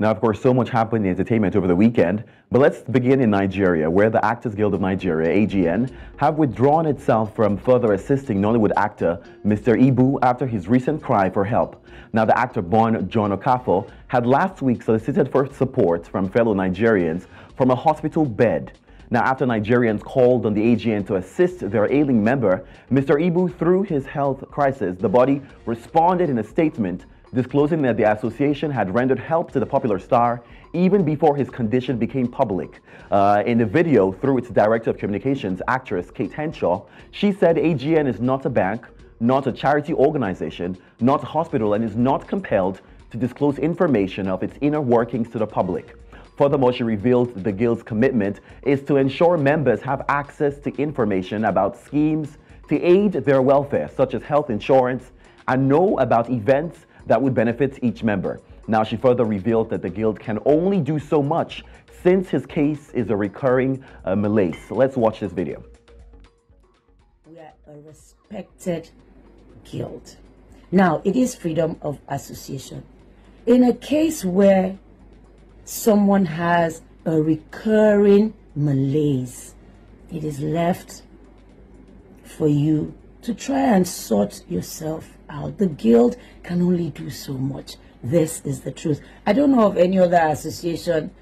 Now, of course, so much happened in entertainment over the weekend, but let's begin in Nigeria, where the Actors Guild of Nigeria, AGN, have withdrawn itself from further assisting Nollywood actor Mr. Ibu after his recent cry for help. Now, the actor born John Okafor had last week solicited for support from fellow Nigerians from a hospital bed. Now, after Nigerians called on the AGN to assist their ailing member, Mr. Ibu, through his health crisis, the body responded in a statement disclosing that the association had rendered help to the popular star even before his condition became public. In the video, through its director of communications, actress Kate Henshaw, she said AGN is not a bank, not a charity organization, not a hospital, and is not compelled to disclose information of its inner workings to the public. Furthermore, she revealed the Guild's commitment is to ensure members have access to information about schemes to aid their welfare, such as health insurance, and know about events that would benefit each member. Now, she further revealed that the Guild can only do so much since his case is a recurring malaise. Let's watch this video. We are a respected guild. Now, it is freedom of association. In a case where someone has a recurring malaise, it is left for you to try and sort yourself out. The Guild can only do so much. This is the truth. I don't know of any other association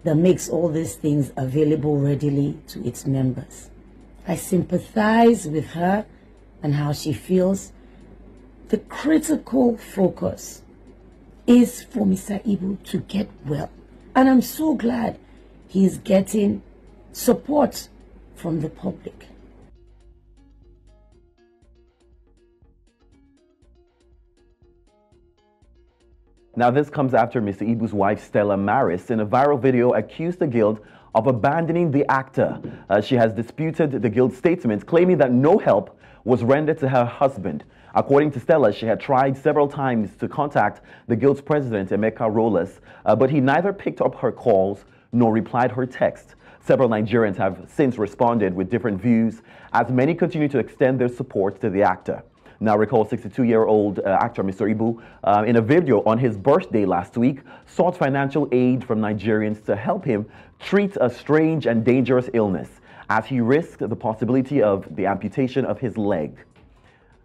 that makes all these things available readily to its members. I sympathize with her and how she feels. The critical focus is for Mr. Ibu to get well. And I'm so glad he is getting support from the public. Now, this comes after Mr. Ibu's wife, Stella Maris, in a viral video accused the Guild of abandoning the actor. She has disputed the Guild's statement, claiming that no help was rendered to her husband. According to Stella, she had tried several times to contact the Guild's president, Emeka Rollas, but he neither picked up her calls nor replied her text. Several Nigerians have since responded with different views, as many continue to extend their support to the actor. Now, recall 62-year-old actor Mr. Ibu, in a video on his birthday last week, sought financial aid from Nigerians to help him treat a strange and dangerous illness, as he risked the possibility of the amputation of his leg.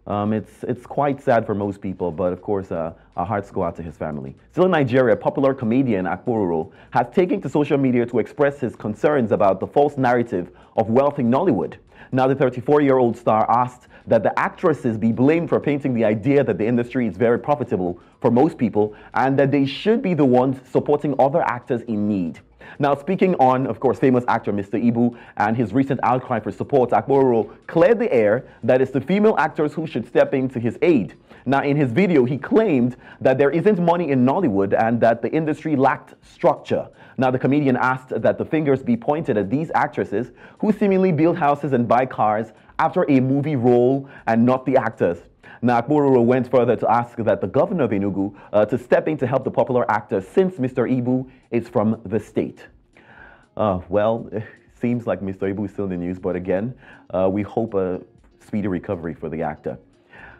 It's quite sad for most people, but of course, our hearts go out to his family. Still in Nigeria, popular comedian Akuru has taken to social media to express his concerns about the false narrative of wealth in Nollywood. Now, the 34-year-old star asked that the actresses be blamed for painting the idea that the industry is very profitable for most people and that they should be the ones supporting other actors in need. Now, speaking on, of course, famous actor Mr. Ibu and his recent outcry for support, Akuru cleared the air that it's the female actors who should step in to his aid. Now, in his video, he claimed that there isn't money in Nollywood and that the industry lacked structure. Now, the comedian asked that the fingers be pointed at these actresses who seemingly build houses and buy cars after a movie role and not the actors. Now, Akuru went further to ask that the governor of Enugu to step in to help the popular actor since Mr. Ibu is from the state. Well, it seems like Mr. Ibu is still in the news, but again, we hope a speedy recovery for the actor.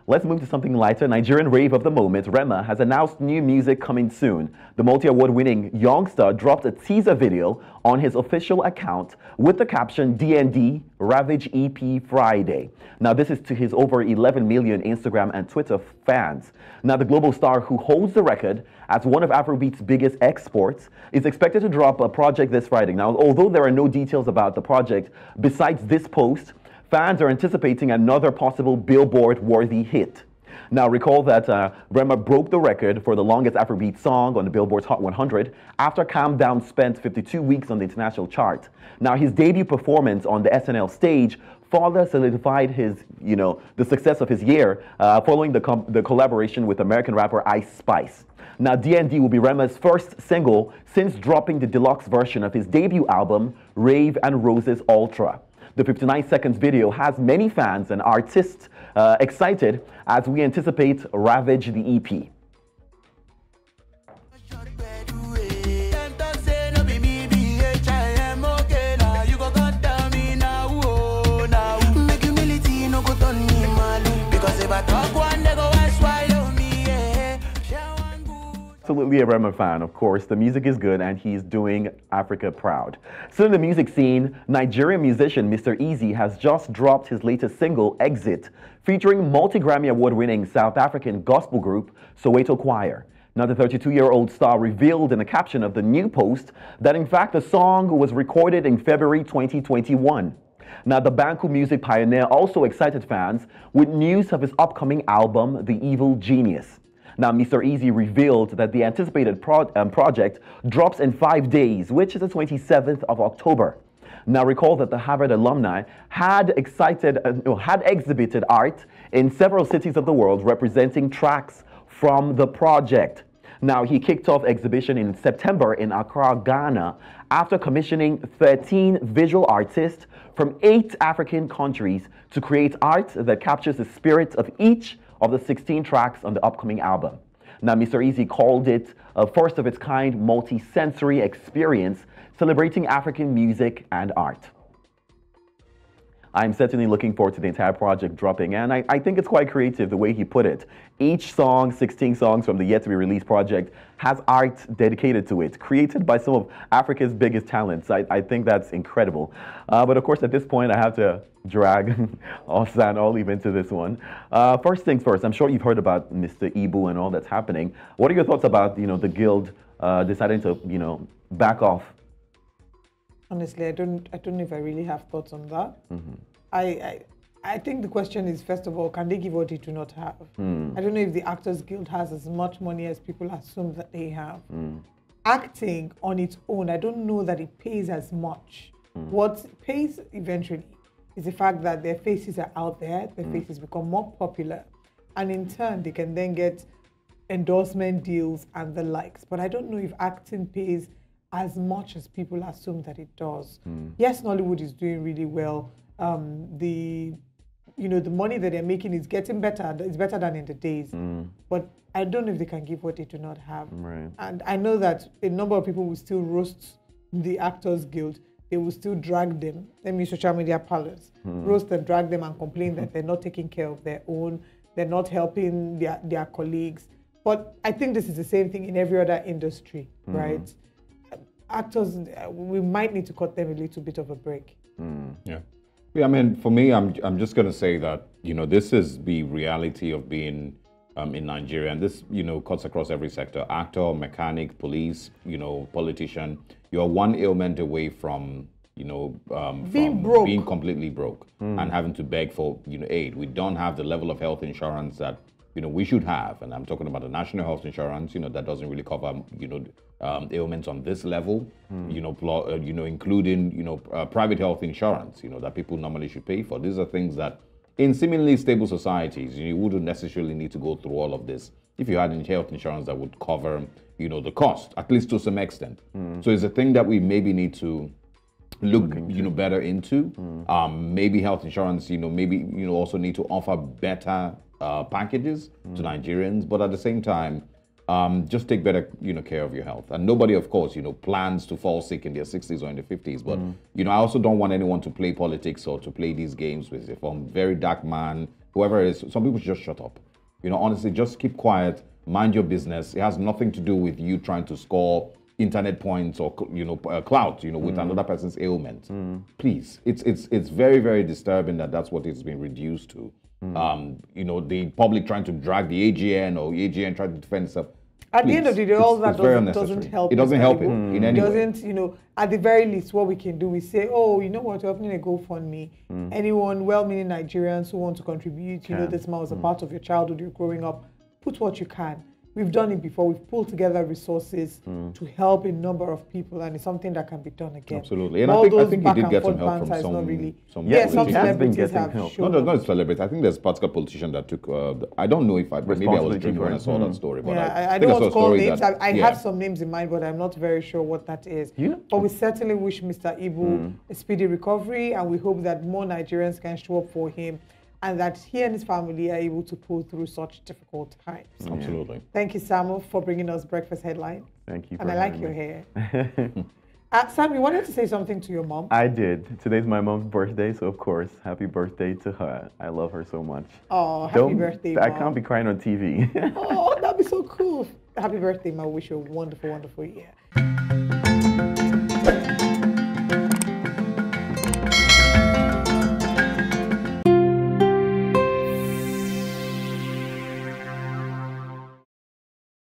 Let's move to something lighter. Nigerian rave of the moment, Rema, has announced new music coming soon. The multi-award-winning youngster dropped a teaser video on his official account with the caption DND Ravage EP Friday. Now, this is to his over 11 million Instagram and Twitter fans. Now, the global star, who holds the record as one of Afrobeat's biggest exports, is expected to drop a project this Friday. Now, although there are no details about the project besides this post, fans are anticipating another possible Billboard-worthy hit. Now, recall that Rema broke the record for the longest Afrobeat song on the Billboard's Hot 100 after Calm Down spent 52 weeks on the international chart. Now, his debut performance on the SNL stage further solidified his, the success of his year following the collaboration with American rapper Ice Spice. Now, DND will be Rema's first single since dropping the deluxe version of his debut album, Rave and Roses Ultra. The 59 seconds video has many fans and artists excited as we anticipate Ravage the EP. So absolutely a Rema fan, of course. The music is good and he's doing Africa proud. So in the music scene, Nigerian musician Mr. Easy has just dropped his latest single, Exit, featuring multi-Grammy award-winning South African gospel group Soweto Choir. Now, the 32-year-old star revealed in a caption of the new post that, in fact, the song was recorded in February 2021. Now, the Banku music pioneer also excited fans with news of his upcoming album, The Evil Genius. Now, Mr. Easy revealed that the anticipated project drops in 5 days, which is the 27th of October. Now, recall that the Harvard alumni had exhibited art in several cities of the world representing tracks from the project. Now, he kicked off exhibition in September in Accra, Ghana, after commissioning 13 visual artists from 8 African countries to create art that captures the spirit of each of the 16 tracks on the upcoming album. Now, Mr. Easy called it a first-of-its-kind multi-sensory experience celebrating African music and art. I'm certainly looking forward to the entire project dropping, and I think it's quite creative the way he put it. Each song, 16 songs from the yet-to-be-released project, has art dedicated to it, created by some of Africa's biggest talents. I think that's incredible. But of course, at this point, I have to drag Osan Olive into this one. First things first, I'm sure you've heard about Mr. Ibu and all that's happening. What are your thoughts about, the guild deciding to, back off? Honestly, I don't know if I really have thoughts on that. I think the question is, first of all, can they give what they do not have? I don't know if the Actors Guild has as much money as people assume that they have. Acting on its own, I don't know that it pays as much. What pays eventually is the fact that their faces are out there, their faces become more popular, and in turn, they can then get endorsement deals and the likes. But I don't know if acting pays as much as people assume that it does. Yes, Nollywood is doing really well. The money that they're making is getting better. It's better than in the days. But I don't know if they can give what they do not have. Right. And I know that a number of people will still roast the Actors Guild. They will still drag them. Let me use social media parlance. Roast and drag them and complain that they're not taking care of their own. They're not helping their colleagues. But I think this is the same thing in every other industry, right? Actors, we might need to cut them a little bit of a break. Yeah. I mean, for me, I'm just going to say that, this is the reality of being in Nigeria. And this, cuts across every sector. Actor, mechanic, police, politician. You're one ailment away from, being completely broke and having to beg for, aid. We don't have the level of health insurance that, we should have. And I'm talking about the national health insurance, that doesn't really cover, ailments on this level, including, private health insurance, that people normally should pay for. These are things that in seemingly stable societies, you wouldn't necessarily need to go through all of this if you had health insurance that would cover, the cost, at least to some extent. So it's a thing that we maybe need to look, better into. Maybe health insurance, maybe, also need to offer better packages to Nigerians, but at the same time, just take better, care of your health. And nobody, of course, plans to fall sick in their 60s or in their 50s. But, I also don't want anyone to play politics or to play these games with if I'm very dark man, whoever it is. Some people should just shut up. Honestly, just keep quiet, mind your business. It has nothing to do with you trying to score internet points or, clout, with another person's ailment. Please, it's very, very disturbing that that's what it's been reduced to. The public trying to drag the AGN or AGN trying to defend itself. At the end of the day, all that doesn't help. It doesn't help it in any way. It doesn't, at the very least, what we can do is say, oh, you know what, we're opening a GoFundMe. Anyone, well-meaning Nigerians who want to contribute, this amount was a part of your childhood, you're growing up, put what you can. We've done it before. We've pulled together resources to help a number of people, and it's something that can be done again. Absolutely. And I think he did get some help from some yes, some he has been celebrities getting have help. shown No, not celebrities. I think there's a particular politician that took, I don't know if maybe I was drinking when I saw that story. But I don't want to call names. I have some names in mind, but I'm not very sure what that is. But we certainly wish Mr. Ibu a speedy recovery, and we hope that more Nigerians can show up for him, and that he and his family are able to pull through such difficult times. Absolutely. Thank you, Samuel, for bringing us Breakfast Headline. Thank you. And I like your hair. Sam, you wanted to say something to your mom? I did. Today's my mom's birthday, so of course, happy birthday to her. I love her so much. Oh, happy birthday, Mom. I can't be crying on TV. Oh, that That'd be so cool. Happy birthday, Ma. Wish you a wonderful, wonderful year.